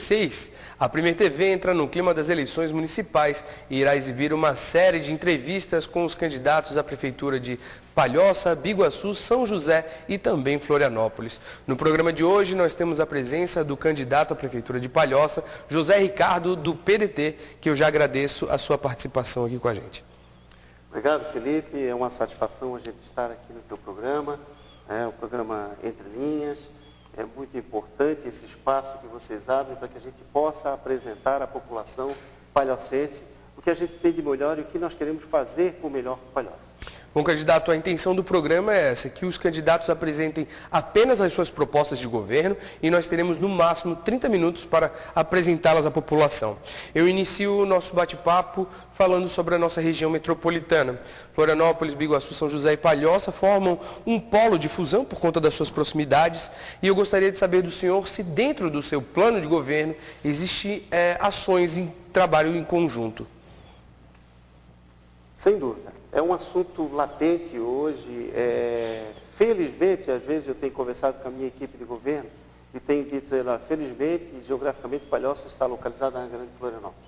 16, a Premier TV entra no clima das eleições municipais e irá exibir uma série de entrevistas com os candidatos à Prefeitura de Palhoça, Biguaçu, São José e também Florianópolis. No programa de hoje, nós temos a presença do candidato à Prefeitura de Palhoça, José Ricardo, do PDT, que eu já agradeço a sua participação aqui com a gente. Obrigado, Felipe. É uma satisfação a gente estar aqui no teu programa, o programa Entre Linhas. É muito importante esse espaço que vocês abrem para que a gente possa apresentar à população palhocense o que a gente tem de melhor e o que nós queremos fazer com o melhor para Palhoça. Bom, candidato, a intenção do programa é essa, que os candidatos apresentem apenas as suas propostas de governo e nós teremos no máximo 30 minutos para apresentá-las à população. Eu inicio o nosso bate-papo falando sobre a nossa região metropolitana. Florianópolis, Biguaçu, São José e Palhoça formam um polo de fusão por conta das suas proximidades e eu gostaria de saber do senhor se dentro do seu plano de governo existem ações em trabalho em conjunto. Sem dúvida. É um assunto latente hoje. Felizmente, às vezes eu tenho conversado com a minha equipe de governo e tenho dito, felizmente, geograficamente, Palhoça está localizada na Grande Florianópolis.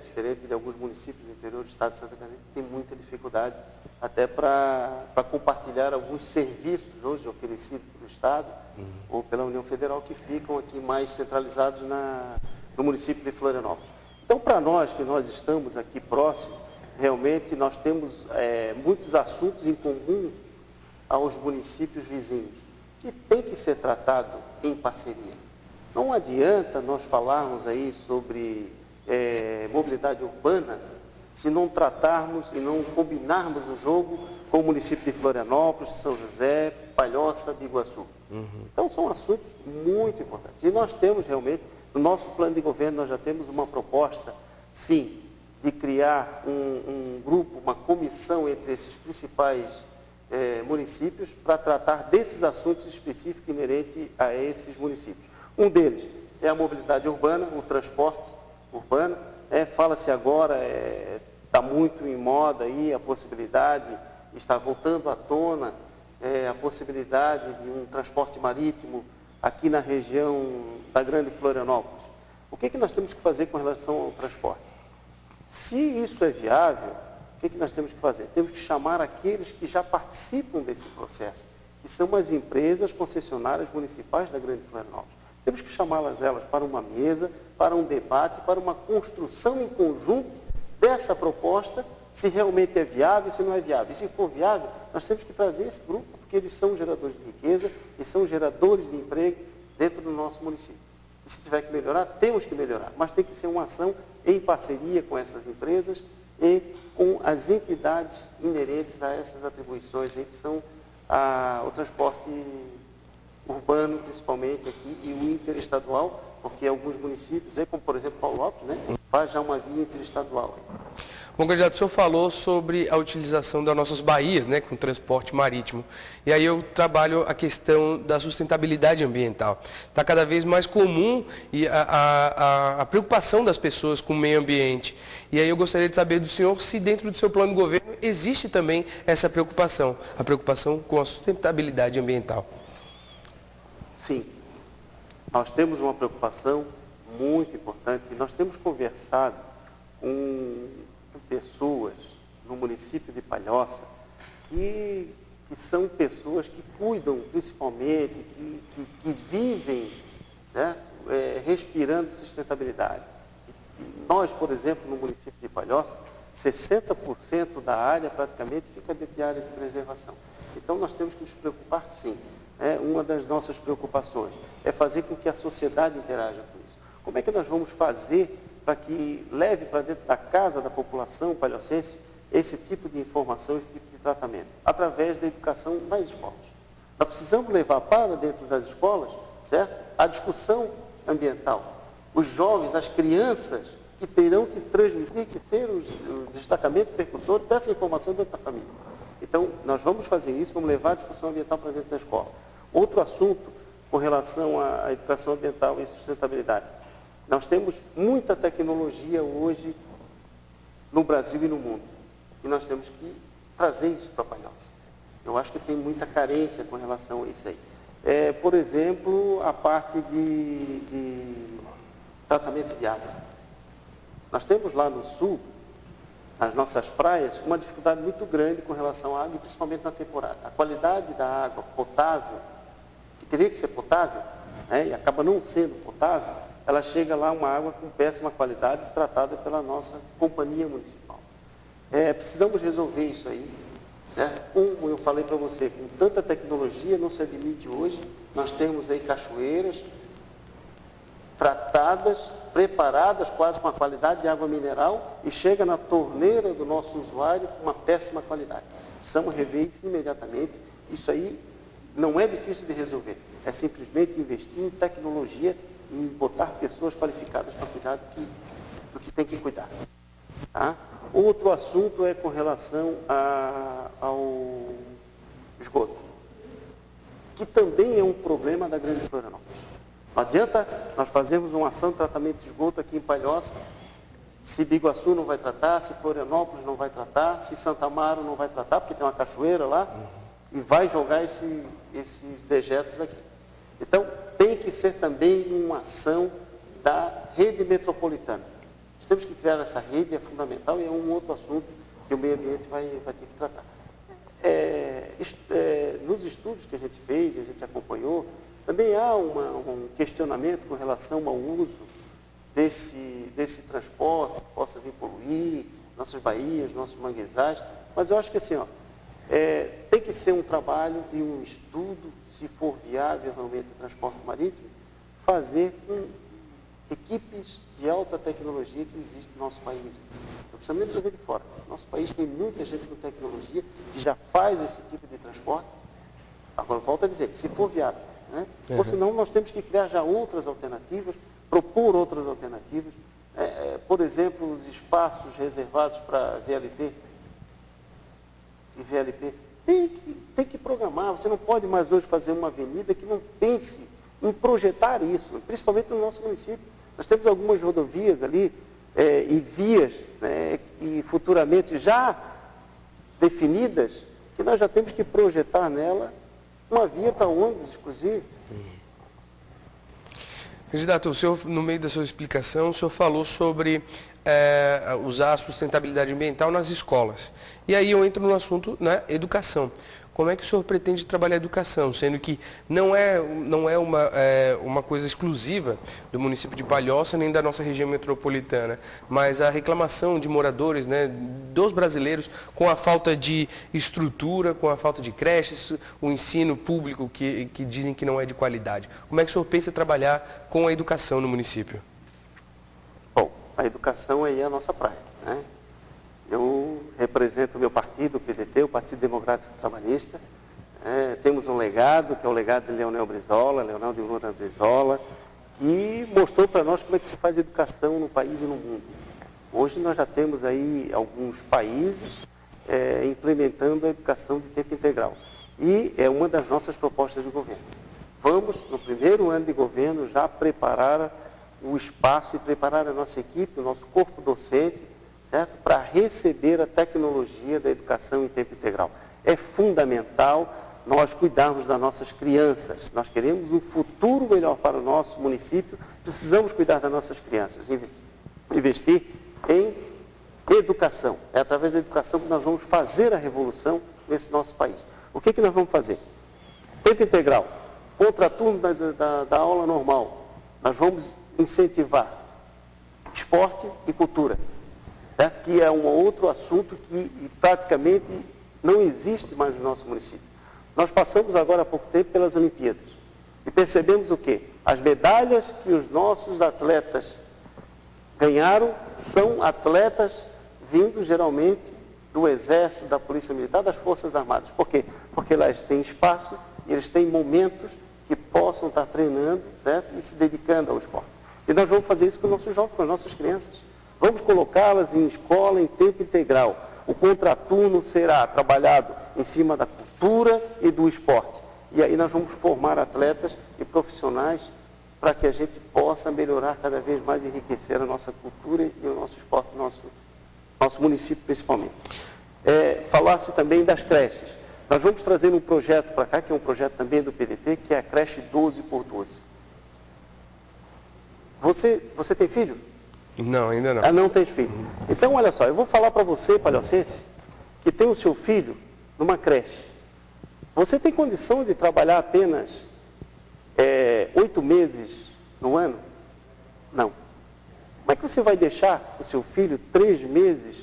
Diferente de alguns municípios do interior do estado de Santa Catarina, que tem muita dificuldade até para compartilhar alguns serviços hoje oferecidos pelo Estado ou pela União Federal que ficam aqui mais centralizados no município de Florianópolis. Então, para nós que nós estamos aqui próximos, realmente nós temos muitos assuntos em comum aos municípios vizinhos, que tem que ser tratado em parceria. Não adianta nós falarmos aí sobre mobilidade urbana se não tratarmos e não combinarmos o jogo com o município de Florianópolis, São José, Palhoça, Biguaçu. Então são assuntos muito importantes. E nós temos realmente, no nosso plano de governo, nós já temos uma proposta, sim, de criar um grupo, uma comissão entre esses principais municípios para tratar desses assuntos específicos inerentes a esses municípios. Um deles é a mobilidade urbana, o transporte urbano. Fala-se agora, está muito em moda aí a possibilidade, está voltando à tona a possibilidade de um transporte marítimo aqui na região da Grande Florianópolis. O que nós temos que fazer com relação ao transporte? Se isso é viável, o que nós temos que fazer? Temos que chamar aqueles que já participam desse processo, que são as empresas concessionárias municipais da Grande Florianópolis. Temos que chamá-las para uma mesa, para um debate, para uma construção em conjunto dessa proposta, se realmente é viável, se não é viável. E se for viável, nós temos que trazer esse grupo, porque eles são geradores de riqueza e são geradores de emprego dentro do nosso município. E se tiver que melhorar, temos que melhorar, mas tem que ser uma ação em parceria com essas empresas e com as entidades inerentes a essas atribuições aí, que são o transporte urbano, principalmente aqui, e o interestadual, porque alguns municípios, como por exemplo Paulópolis, faz já uma via interestadual. Bom, candidato, o senhor falou sobre a utilização das nossas baías, com transporte marítimo. E aí eu trabalho a questão da sustentabilidade ambiental. Está cada vez mais comum a preocupação das pessoas com o meio ambiente. E aí eu gostaria de saber do senhor se dentro do seu plano de governo existe também essa preocupação, a preocupação com a sustentabilidade ambiental. Sim, nós temos uma preocupação muito importante. Nós temos conversado com pessoas no município de Palhoça que são pessoas que cuidam principalmente, que vivem, certo? Respirando sustentabilidade. Nós, por exemplo, no município de Palhoça, 60% da área praticamente fica dentro de área de preservação. Então nós temos que nos preocupar sim. Uma das nossas preocupações é fazer com que a sociedade interaja com isso. Como é que nós vamos fazer para que leve para dentro da casa da população palhocense esse tipo de informação, esse tipo de tratamento? Através da educação nas escolas. Nós precisamos levar para dentro das escolas, certo? A discussão ambiental. Os jovens, as crianças que terão que transmitir, que ser os destacamentos percussores dessa informação dentro da família. Então, nós vamos fazer isso, vamos levar a discussão ambiental para dentro da escola. Outro assunto com relação à educação ambiental e sustentabilidade. Nós temos muita tecnologia hoje no Brasil e no mundo. E nós temos que trazer isso para a Palhoça. Eu acho que tem muita carência com relação a isso aí. Por exemplo, a parte de tratamento de água. Nós temos lá no sul, nas nossas praias, uma dificuldade muito grande com relação à água, e principalmente na temporada. A qualidade da água potável, que teria que ser potável, né, e acaba não sendo potável, ela chega lá uma água com péssima qualidade, tratada pela nossa companhia municipal. Precisamos resolver isso aí, certo? Como eu falei para você, com tanta tecnologia, não se admite hoje, nós temos aí cachoeiras tratadas, preparadas quase com a qualidade de água mineral e chega na torneira do nosso usuário com uma péssima qualidade. Precisamos rever isso imediatamente. Isso aí não é difícil de resolver, é simplesmente investir em tecnologia e em botar pessoas qualificadas para cuidar do que tem que cuidar. Tá? Outro assunto é com relação ao esgoto, que também é um problema da Grande Florianópolis. Não adianta nós fazermos uma ação de tratamento de esgoto aqui em Palhoça, se Biguaçu não vai tratar, se Florianópolis não vai tratar, se Santa Amaro não vai tratar, porque tem uma cachoeira lá, e vai jogar esses dejetos aqui. Então, tem que ser também uma ação da rede metropolitana. Nós temos que criar essa rede, é fundamental, e é um outro assunto que o meio ambiente vai ter que tratar. Nos estudos que a gente fez, a gente acompanhou, também há um questionamento com relação ao uso desse transporte, que possa vir poluir nossas baías, nossos manguezais, mas eu acho que assim, tem que ser um trabalho e um estudo, se for viável realmente o transporte marítimo, fazer com equipes de alta tecnologia que existem no nosso país. Não precisamos nem trazer de fora. Nosso país tem muita gente com tecnologia que já faz esse tipo de transporte. Agora, volto a dizer, se for viável, né? Ou senão nós temos que criar já outras alternativas, propor outras alternativas. Por exemplo, os espaços reservados para VLT e VLP. Tem que programar. Você não pode mais hoje fazer uma avenida que não pense em projetar isso, principalmente no nosso município. Nós temos algumas rodovias ali e vias, né, e futuramente já definidas, que nós já temos que projetar nela uma via para ônibus, inclusive. Candidato, o senhor, no meio da sua explicação, o senhor falou sobre usar a sustentabilidade ambiental nas escolas. E aí eu entro no assunto, né, educação. Como é que o senhor pretende trabalhar a educação, sendo que não é uma coisa exclusiva do município de Palhoça nem da nossa região metropolitana, mas a reclamação de moradores, né, dos brasileiros com a falta de estrutura, com a falta de creches, o ensino público que dizem que não é de qualidade. Como é que o senhor pensa trabalhar com a educação no município? Bom, a educação aí é a nossa praia, né? Eu represento o meu partido, o PDT, o Partido Democrático Trabalhista. Temos um legado, que é o legado de Leonel Brizola, Leonel de Lula Brizola, que mostrou para nós como é que se faz educação no país e no mundo. Hoje nós já temos aí alguns países implementando a educação de tempo integral. E é uma das nossas propostas de governo. Vamos, no primeiro ano de governo, já preparar o espaço e preparar a nossa equipe, o nosso corpo docente, certo? Para receber a tecnologia da educação em tempo integral. É fundamental nós cuidarmos das nossas crianças. Nós queremos um futuro melhor para o nosso município, precisamos cuidar das nossas crianças, investir em educação. É através da educação que nós vamos fazer a revolução nesse nosso país. O que nós vamos fazer? Tempo integral, contraturno da aula normal. Nós vamos incentivar esporte e cultura. Certo? Que é um outro assunto que praticamente não existe mais no nosso município. Nós passamos agora há pouco tempo pelas Olimpíadas e percebemos o quê? As medalhas que os nossos atletas ganharam são atletas vindos geralmente do Exército, da Polícia Militar, das Forças Armadas. Por quê? Porque elas têm espaço e eles têm momentos que possam estar treinando, certo? E se dedicando ao esporte. E nós vamos fazer isso com os nossos jovens, com as nossas crianças. Vamos colocá-las em escola em tempo integral. O contraturno será trabalhado em cima da cultura e do esporte. E aí nós vamos formar atletas e profissionais para que a gente possa melhorar cada vez mais e enriquecer a nossa cultura e o nosso esporte, nosso município principalmente. Falar-se também das creches. Nós vamos trazer um projeto para cá, que é um projeto também do PDT, que é a creche 12x12. Você tem filho? Não, ainda não. Ah, não tem filho. Então, olha só, eu vou falar para você, palhocense, que tem o seu filho numa creche. Você tem condição de trabalhar apenas 8 meses no ano? Não. Como é que você vai deixar o seu filho 3 meses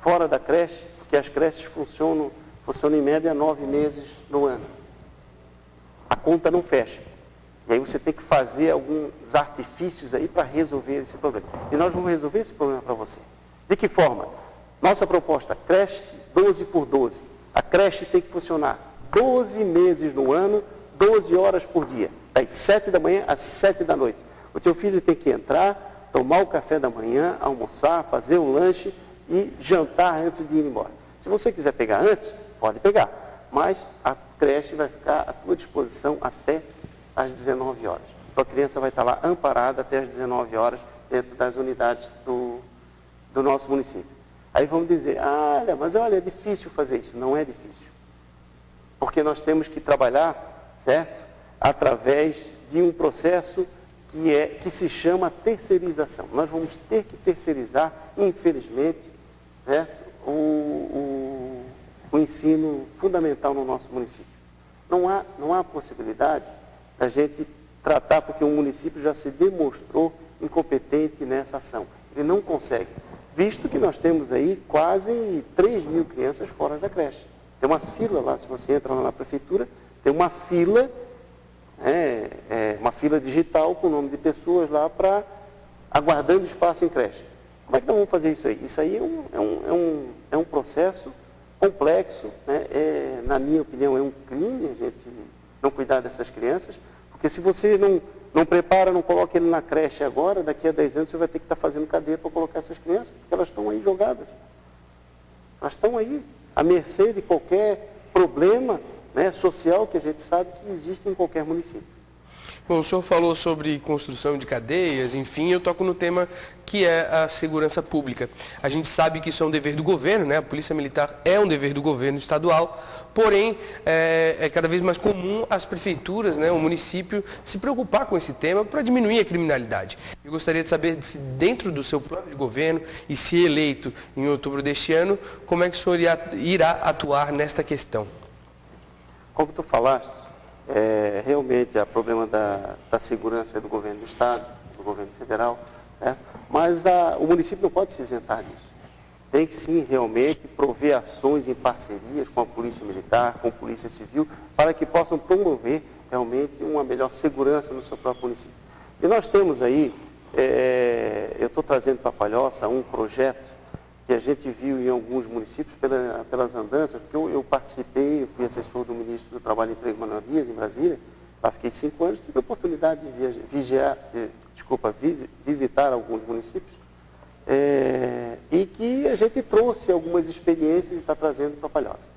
fora da creche? Porque as creches funcionam em média 9 meses no ano. A conta não fecha. E aí você tem que fazer alguns artifícios aí para resolver esse problema. E nós vamos resolver esse problema para você. De que forma? Nossa proposta, creche 12 por 12. A creche tem que funcionar 12 meses no ano, 12 horas por dia. Das 7 da manhã às 7 da noite. O teu filho tem que entrar, tomar o café da manhã, almoçar, fazer um lanche e jantar antes de ir embora. Se você quiser pegar antes, pode pegar. Mas a creche vai ficar à tua disposição até às 19 horas. Então a criança vai estar lá amparada até às 19 horas dentro das unidades do nosso município. Aí vamos dizer, mas olha, é difícil fazer isso. Não é difícil. Porque nós temos que trabalhar, certo? Através de um processo que se chama terceirização. Nós vamos ter que terceirizar, infelizmente, certo? O ensino fundamental no nosso município. Não há possibilidade da gente tratar, porque o município já se demonstrou incompetente nessa ação. Ele não consegue, visto que nós temos aí quase 3 mil crianças fora da creche. Tem uma fila lá, se você entra lá na prefeitura, tem uma fila, uma fila digital com o nome de pessoas lá aguardando espaço em creche. Como é que nós vamos fazer isso aí? Isso aí é um processo complexo, né? Na minha opinião, é um crime a gente não cuidar dessas crianças, porque se você não prepara, não coloca ele na creche agora, daqui a 10 anos você vai ter que estar fazendo cadeia para colocar essas crianças, porque elas estão aí jogadas. Elas estão aí à mercê de qualquer problema, né, social que a gente sabe que existe em qualquer município. Bom, o senhor falou sobre construção de cadeias, enfim, eu toco no tema que é a segurança pública. A gente sabe que isso é um dever do governo, né? A Polícia Militar é um dever do governo estadual, porém é cada vez mais comum as prefeituras, né, o município, se preocupar com esse tema para diminuir a criminalidade. Eu gostaria de saber se dentro do seu plano de governo e se eleito em outubro deste ano, como é que o senhor irá atuar nesta questão? Como tu falaste, realmente o problema da segurança é do governo do Estado, do governo federal, né? Mas o município não pode se isentar disso. Tem que sim realmente prover ações em parcerias com a Polícia Militar, com a Polícia Civil, para que possam promover realmente uma melhor segurança no seu próprio município. E nós temos aí, eu estou trazendo para a Palhoça um projeto que a gente viu em alguns municípios pelas andanças, porque eu participei, eu fui assessor do ministro do Trabalho e Emprego e Manuel Dias, em Brasília, lá fiquei 5 anos, tive a oportunidade de visitar alguns municípios, e que a gente trouxe algumas experiências e está trazendo para a Palhoça.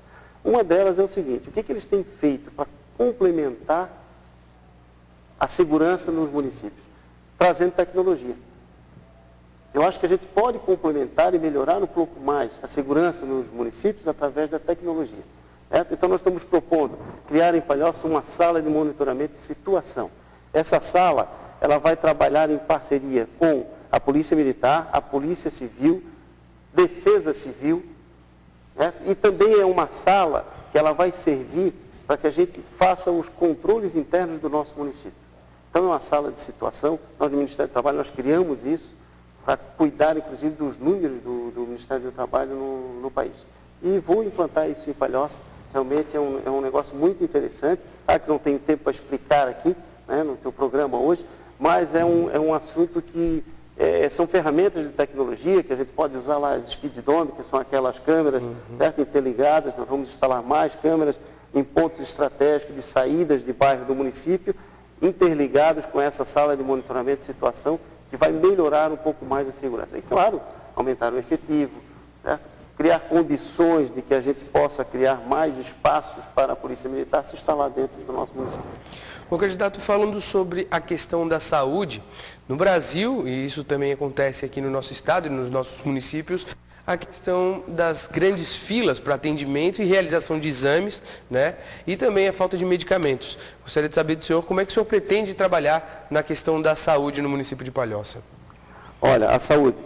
Uma delas é o seguinte, o que eles têm feito para complementar a segurança nos municípios? Trazendo tecnologia. Eu acho que a gente pode complementar e melhorar um pouco mais a segurança nos municípios através da tecnologia. Certo? Então nós estamos propondo criar em Palhoça uma sala de monitoramento de situação. Essa sala, ela vai trabalhar em parceria com a Polícia Militar, a Polícia Civil, Defesa Civil, certo? E também é uma sala que ela vai servir para que a gente faça os controles internos do nosso município. Então é uma sala de situação, nós do Ministério do Trabalho nós criamos isso, para cuidar, inclusive, dos números do Ministério do Trabalho no país. E vou implantar isso em Palhoça. Realmente é um negócio muito interessante. Claro que não tenho tempo para explicar aqui, né, no teu programa hoje, mas é um assunto que são ferramentas de tecnologia que a gente pode usar lá, as speeddome, que são aquelas câmeras, certo, interligadas. Nós vamos instalar mais câmeras em pontos estratégicos de saídas de bairro do município, interligados com essa sala de monitoramento de situação, que vai melhorar um pouco mais a segurança. E, claro, aumentar o efetivo, certo? Criar condições de que a gente possa criar mais espaços para a Polícia Militar se instalar dentro do nosso município. O candidato, falando sobre a questão da saúde, no Brasil, e isso também acontece aqui no nosso estado e nos nossos municípios, a questão das grandes filas para atendimento e realização de exames, né? E também a falta de medicamentos. Gostaria de saber do senhor como é que o senhor pretende trabalhar na questão da saúde no município de Palhoça. Olha, a saúde.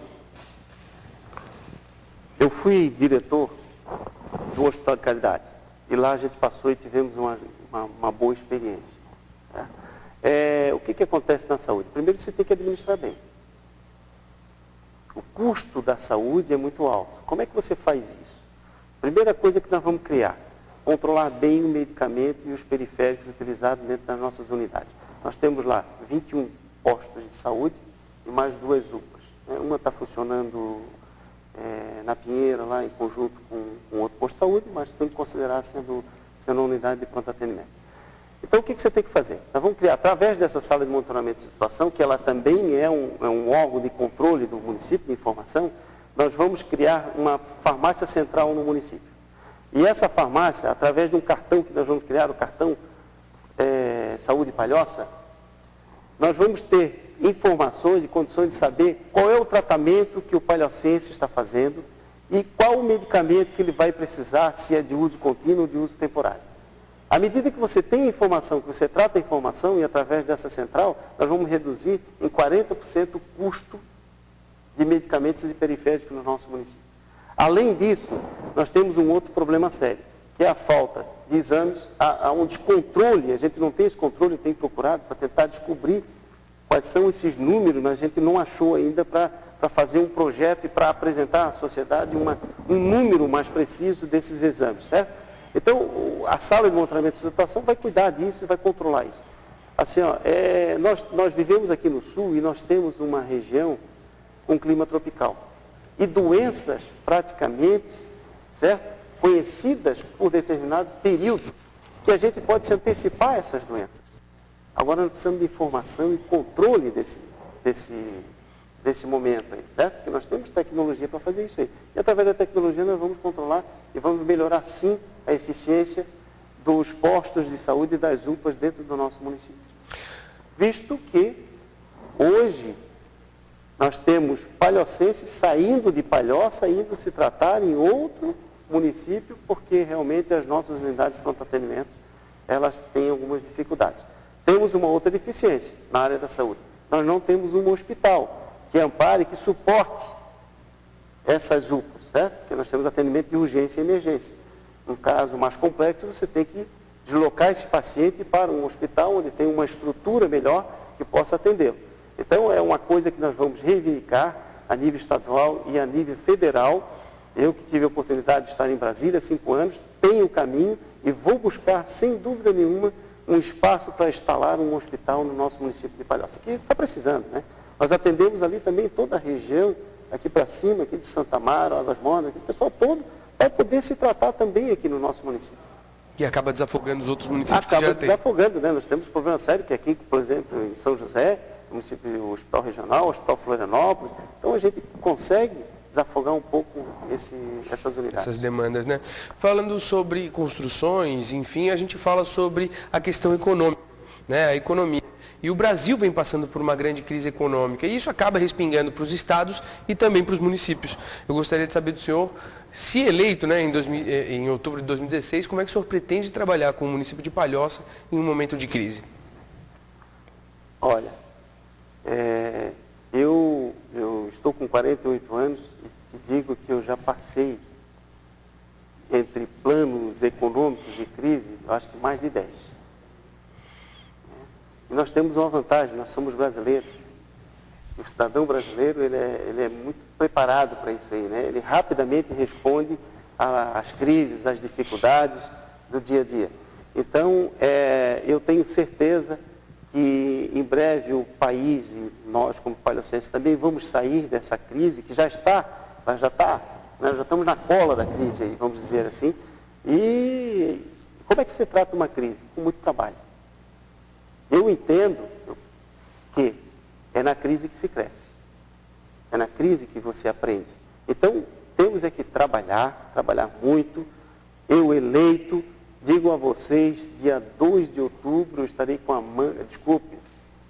Eu fui diretor do Hospital de Caridade e lá a gente passou e tivemos uma boa experiência. Tá? O que acontece na saúde? Primeiro, você tem que administrar bem. O custo da saúde é muito alto. Como é que você faz isso? Primeira coisa que nós vamos criar, controlar bem o medicamento e os periféricos utilizados dentro das nossas unidades. Nós temos lá 21 postos de saúde e mais 2 UPAs. Uma está funcionando na Pinheira, lá em conjunto com outro posto de saúde, mas tem que considerar sendo uma unidade de pronto atendimento. Então, o que você tem que fazer? Nós vamos criar, através dessa sala de monitoramento de situação, que ela também é um órgão de controle do município, de informação, nós vamos criar uma farmácia central no município. E essa farmácia, através de um cartão que nós vamos criar, o cartão Saúde Palhoça, nós vamos ter informações e condições de saber qual é o tratamento que o palhocense está fazendo e qual o medicamento que ele vai precisar, se é de uso contínuo ou de uso temporário. À medida que você tem informação, que você trata a informação, e através dessa central, nós vamos reduzir em 40% o custo de medicamentos e periféricos no nosso município. Além disso, nós temos um outro problema sério, que é a falta de exames, há um descontrole, a gente não tem esse controle, tem procurado para tentar descobrir quais são esses números, mas a gente não achou ainda para fazer um projeto e para apresentar à sociedade um número mais preciso desses exames, certo? Então, a sala de monitoramento de situação vai cuidar disso e vai controlar isso. Assim, nós vivemos aqui no sul e nós temos uma região com clima tropical. E doenças praticamente, certo? Conhecidas por determinado período, que a gente pode se antecipar a essas doenças. Agora nós precisamos de informação e controle desse momento aí, certo? Porque nós temos tecnologia para fazer isso aí. E através da tecnologia nós vamos controlar e vamos melhorar sim a eficiência dos postos de saúde e das UPAs dentro do nosso município. Visto que hoje nós temos palhocenses saindo de Palhoça, indo se tratar em outro município, porque realmente as nossas unidades de pronto atendimento, elas têm algumas dificuldades. Temos uma outra deficiência na área da saúde. Nós não temos um hospital que ampare, que suporte essas UPAs, certo? Porque nós temos atendimento de urgência e emergência. Um caso mais complexo, você tem que deslocar esse paciente para um hospital onde tem uma estrutura melhor que possa atendê-lo. Então, é uma coisa que nós vamos reivindicar a nível estadual e a nível federal. Eu que tive a oportunidade de estar em Brasília há 5 anos, tenho o caminho e vou buscar, sem dúvida nenhuma, um espaço para instalar um hospital no nosso município de Palhoça, que está precisando, né? Nós atendemos ali também toda a região, aqui para cima, aqui de Santa Amaro, Águas Mornas, o pessoal todo vai poder se tratar também aqui no nosso município. E acaba desafogando os outros municípios que já Acaba têm. desafogando, né? Nós temos um problema sério, que aqui, por exemplo, em São José, o Hospital Regional, o Hospital Florianópolis, então a gente consegue desafogar um pouco essas unidades. Essas demandas, né? Falando sobre construções, enfim, a gente fala sobre a questão econômica, né? A economia. E o Brasil vem passando por uma grande crise econômica e isso acaba respingando para os estados e também para os municípios. Eu gostaria de saber do senhor, se eleito, né, em outubro de 2016, como é que o senhor pretende trabalhar com o município de Palhoça em um momento de crise? Olha, eu estou com 48 anos e te digo que eu já passei entre planos econômicos de crise, eu acho que mais de 10. E nós temos uma vantagem, nós somos brasileiros. O cidadão brasileiro, ele é muito preparado para isso aí, né? Ele rapidamente responde às crises, às dificuldades do dia a dia. Então, eu tenho certeza que em breve o país e nós como palhocenses também vamos sair dessa crise que já estamos na cola da crise aí, vamos dizer assim. E como é que você trata uma crise? Com muito trabalho. Eu entendo que é na crise que se cresce. É na crise que você aprende. Então, temos que trabalhar muito. Eu eleito, digo a vocês, dia 2 de outubro eu estarei com a manga,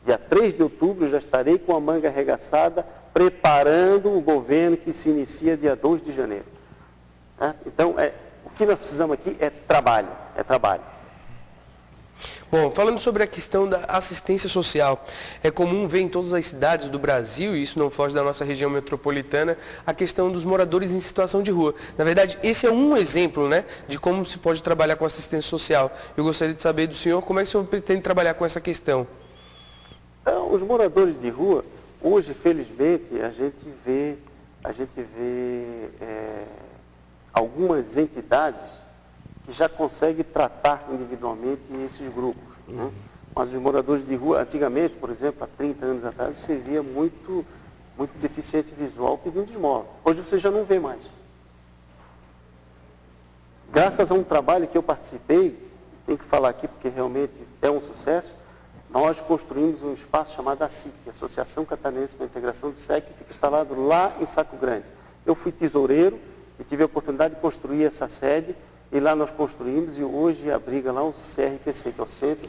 dia 3 de outubro eu já estarei com a manga arregaçada, preparando o governo que se inicia dia 2 de janeiro. Tá? Então, o que nós precisamos aqui é trabalho, Bom, falando sobre a questão da assistência social, é comum ver em todas as cidades do Brasil, e isso não foge da nossa região metropolitana, a questão dos moradores em situação de rua. Na verdade, esse é um exemplo, né, de como se pode trabalhar com assistência social. Eu gostaria de saber do senhor como é que o senhor pretende trabalhar com essa questão. Então, os moradores de rua, hoje, felizmente, a gente vê algumas entidades que já conseguem tratar individualmente esses grupos. Né? Mas os moradores de rua, antigamente, por exemplo, há 30 anos atrás, você via muito deficiente visual pedindo esmola. Hoje você já não vê mais. Graças a um trabalho que eu participei, tenho que falar aqui porque realmente é um sucesso, nós construímos um espaço chamado ACIC, Associação Catarinense para a Integração de SEC, que fica instalado lá em Saco Grande. Eu fui tesoureiro e tive a oportunidade de construir essa sede, e lá nós construímos, e hoje abriga lá o CRPC, que é o Centro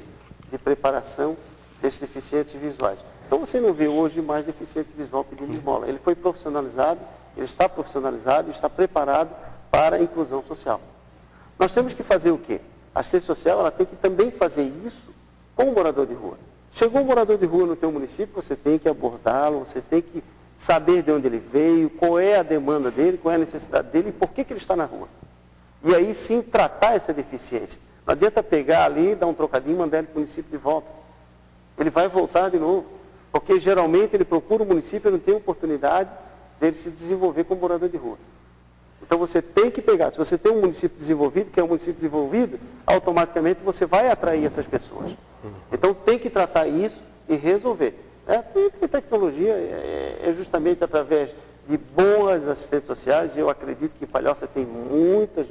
de Preparação desses Deficientes Visuais. Então você não vê hoje mais deficiente visual pedindo esmola. Ele foi profissionalizado, ele está profissionalizado e está preparado para a inclusão social. Nós temos que fazer o quê? A assistência social ela tem que também fazer isso com o morador de rua. Chegou um morador de rua no teu município, você tem que abordá-lo, você tem que saber de onde ele veio, qual é a demanda dele, qual é a necessidade dele e por que ele está na rua. E aí sim tratar essa deficiência. Não adianta pegar ali, dar um trocadinho e mandar ele para o município de volta. Ele vai voltar de novo. Porque geralmente ele procura o município e não tem oportunidade dele se desenvolver como morador de rua. Então você tem que pegar, se você tem um município desenvolvido, que é um município desenvolvido, automaticamente você vai atrair essas pessoas. Então tem que tratar isso e resolver. E tecnologia é justamente através de boas assistentes sociais, e eu acredito que em Palhoça tem muitas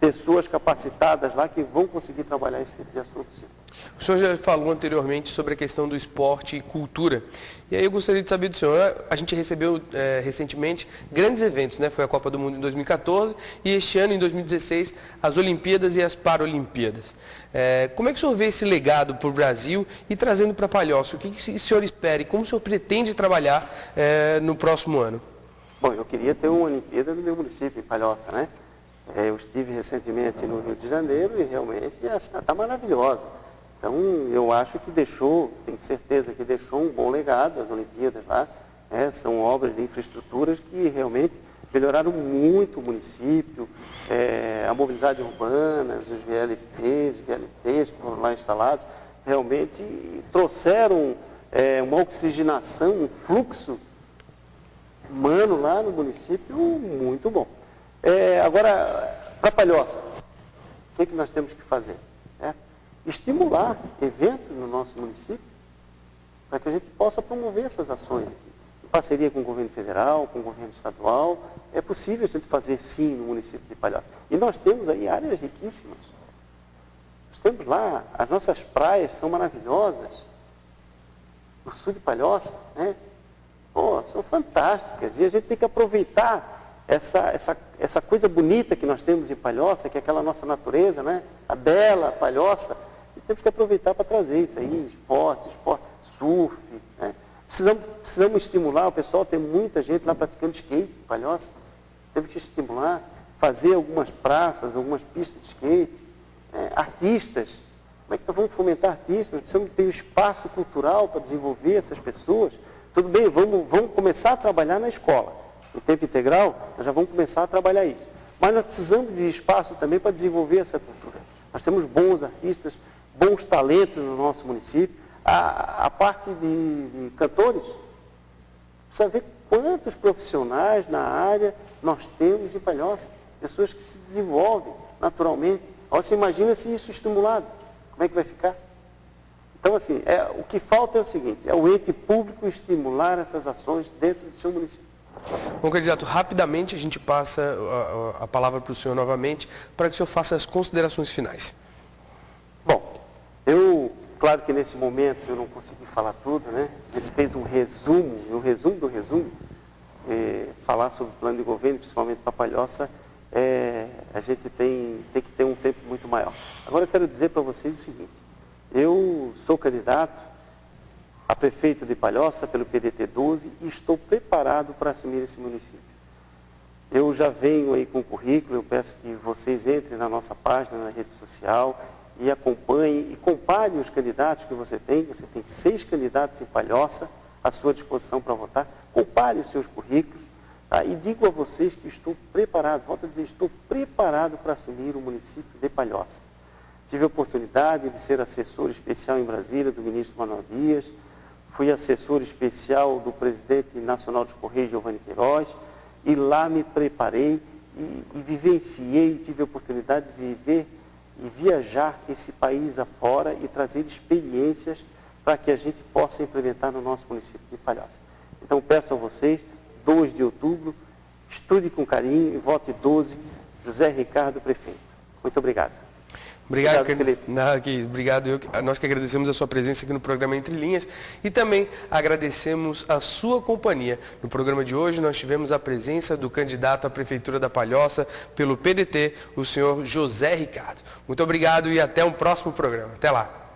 pessoas capacitadas lá que vão conseguir trabalhar esse tipo de assunto, sim. O senhor já falou anteriormente sobre a questão do esporte e cultura. E aí eu gostaria de saber do senhor, a gente recebeu recentemente grandes eventos, né? Foi a Copa do Mundo em 2014 e este ano, em 2016, as Olimpíadas e as Paralimpíadas. Como é que o senhor vê esse legado para o Brasil e trazendo para Palhoça? O que o senhor espera e como o senhor pretende trabalhar no próximo ano? Bom, eu queria ter uma Olimpíada no meu município, em Palhoça, né? Eu estive recentemente no Rio de Janeiro e realmente a cidade está maravilhosa. Então, eu acho que tenho certeza que deixou um bom legado as Olimpíadas lá. São obras de infraestruturas que realmente melhoraram muito o município, a mobilidade urbana, os VLTs que foram lá instalados, realmente trouxeram uma oxigenação, um fluxo humano lá no município muito bom. Agora, para Palhoça, o que nós temos que fazer? Estimular eventos no nosso município para que a gente possa promover essas ações aqui. Em parceria com o governo federal, com o governo estadual, é possível a gente fazer sim no município de Palhoça. E nós temos aí áreas riquíssimas. Nós temos lá, as nossas praias são maravilhosas. O sul de Palhoça, né? São fantásticas. E a gente tem que aproveitar essa coisa bonita que nós temos em Palhoça, que é aquela nossa natureza, né? A bela Palhoça. E temos que aproveitar para trazer isso aí, esporte, surf. Né? Precisamos estimular o pessoal, tem muita gente lá praticando skate em Palhoça. Temos que estimular, fazer algumas praças, algumas pistas de skate. Artistas, como é que nós vamos fomentar artistas? Nós precisamos ter um espaço cultural para desenvolver essas pessoas. Tudo bem, vamos começar a trabalhar na escola. Em tempo integral, nós já vamos começar a trabalhar isso. Mas nós precisamos de espaço também para desenvolver essa cultura. Nós temos bons artistas, bons talentos no nosso município. A parte de cantores, precisa ver quantos profissionais na área nós temos em Palhoça. Pessoas que se desenvolvem naturalmente. Você imagina se isso estimulado, como é que vai ficar? Então, assim, o que falta é o seguinte, é o ente público estimular essas ações dentro do seu município. Bom, candidato, rapidamente a gente passa a palavra para o senhor novamente, para que o senhor faça as considerações finais. Bom, claro que nesse momento eu não consegui falar tudo, né? A gente fez um resumo, e o resumo do resumo, falar sobre o plano de governo, principalmente para Palhoça, a gente tem que ter um tempo muito maior. Agora eu quero dizer para vocês o seguinte, eu sou candidato a prefeita de Palhoça pelo PDT 12 e estou preparado para assumir esse município. Eu já venho aí com o currículo, eu peço que vocês entrem na nossa página, na rede social e acompanhem e comparem os candidatos que você tem. Você tem 6 candidatos em Palhoça à sua disposição para votar. Compare os seus currículos, tá? E digo a vocês que estou preparado, volto a dizer, estou preparado para assumir o município de Palhoça. Tive a oportunidade de ser assessor especial em Brasília do ministro Manoel Dias, fui assessor especial do presidente nacional dos Correios, Giovanni Queiroz, e lá me preparei e vivenciei, tive a oportunidade de viver e viajar esse país afora e trazer experiências para que a gente possa implementar no nosso município de Palhoça. Então peço a vocês, 2 de outubro, estude com carinho e vote 12, José Ricardo, prefeito. Muito obrigado. Obrigado, Felipe. Obrigado. Nós que agradecemos a sua presença aqui no programa Entre Linhas e também agradecemos a sua companhia. No programa de hoje nós tivemos a presença do candidato à Prefeitura da Palhoça pelo PDT, o senhor José Ricardo. Muito obrigado e até um próximo programa. Até lá.